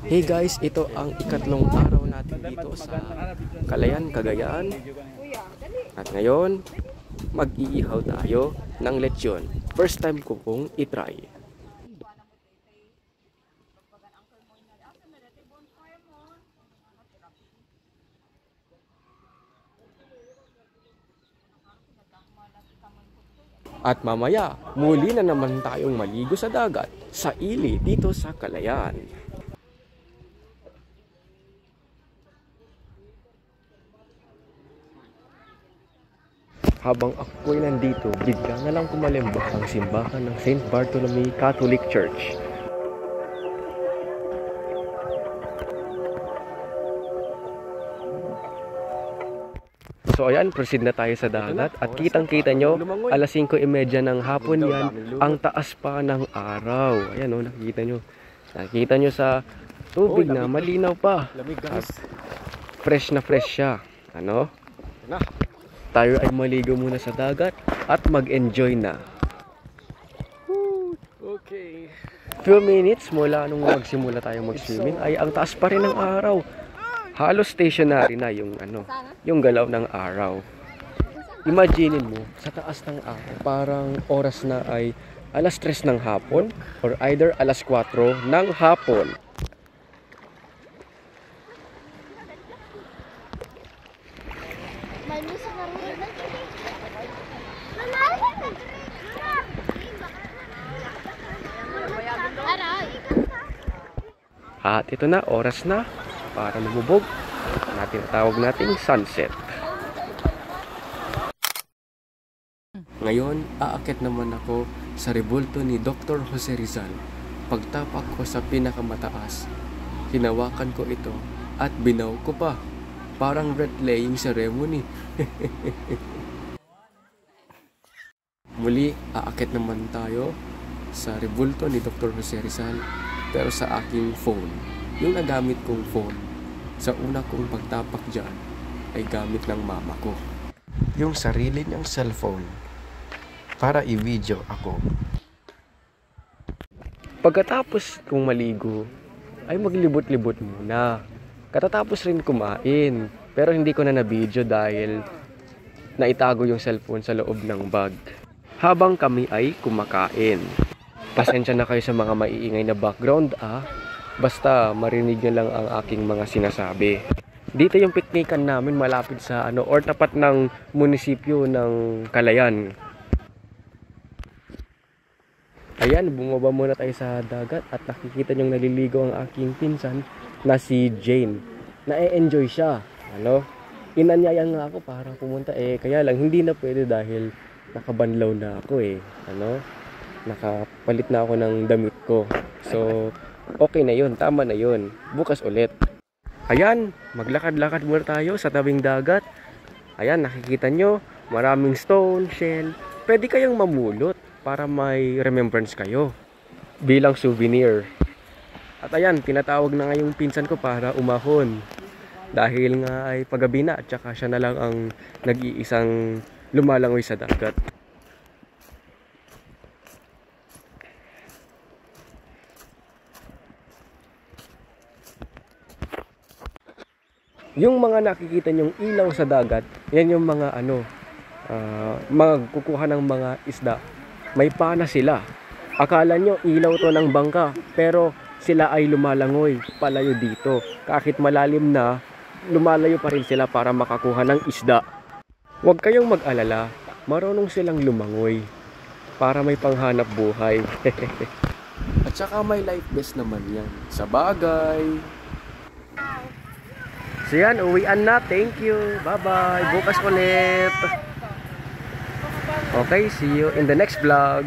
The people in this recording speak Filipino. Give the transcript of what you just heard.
Hey guys, ito ang ikatlong araw natin dito sa Calayan, Cagayan. At ngayon, mag-iihaw tayo ng lechon. First time ko pong itry. At mamaya, muli na naman tayong maligo sa dagat, sa ili dito sa Calayan. Habang ako'y nandito, bigla na lang kumalimbak ang simbahan ng St. Bartolome Catholic Church. So ayan, proceed na tayo sa dagat at kitang-kita nyo, alas 5:30 ng hapon yan, ang taas pa ng araw. Ayan o, nakikita nyo. Nakikita nyo sa tubig na malinaw pa. At fresh na fresh siya. Ano? Tayo ay maligo muna sa dagat at mag-enjoy na. Okay. Few minutes mula nung magsimula tayong mag-swimming ay ang taas pa rin ng araw. Halos stationary na yung yung galaw ng araw. Imagine mo, sa taas ng araw, parang oras na ay alas 3 ng hapon or either alas 4 ng hapon. At ito na, oras na para lumubog natin, tawag nating sunset. Ngayon, aakyat naman ako sa rebulto ni Dr. Jose Rizal. Pagtapak ko sa pinakamataas, hinawakan ko ito at binaw ko pa. Parang wreath-laying ceremony. Muli, aakyat naman tayo sa rebulto ni Dr. Jose Rizal, pero sa aking phone. Yung nagamit kong phone sa una kong pagtapak dyan ay gamit ng mama ko. Yung sarili niyang cellphone para i-video ako. Pagkatapos kong maligo ay maglibot-libot muna. Katatapos rin kumain, pero hindi ko na na-video dahil naitago yung cellphone sa loob ng bag habang kami ay kumakain. Pasensya na kayo sa mga maiingay na background basta marinig nyo lang ang aking mga sinasabi. Dito yung piknikan namin malapit sa or tapat ng munisipyo ng Calayan. Ayan, bumaba muna tayo sa dagat at nakikita nyong naliligo ang aking pinsan na si Jane. Na-enjoy siya. Inanyayan nga ako para pumunta kaya lang hindi na pwede dahil nakabanlaw na ako nakapalit na ako ng damit ko. So okay na yun, tama na yun. Bukas ulit. Ayan, maglakad-lakad muna tayo sa tabing dagat. Ayan, nakikita nyo, maraming stone, shell. Pwede kayong mamulot para may remembrance kayo bilang souvenir. At ayan, tinatawag na nga yung pinsan ko para umahon. Dahil nga ay paggabi na at saka siya na lang ang nag-iisang lumalangoy sa dagat. Yung mga nakikita nyong ilaw sa dagat, yan yung mga magkukuha ng mga isda. May pana sila. Akala nyo ilaw to ng bangka, pero sila ay lumalangoy palayo dito. Kahit malalim na, lumalayo pa rin sila para makakuha ng isda. Huwag kayong mag-alala, marunong silang lumangoy para may panghanap buhay. At saka may life vest naman yan. Sa bagay. So yan, uwian na. Thank you. Bye-bye. Bukas ulit. Okay, see you in the next vlog.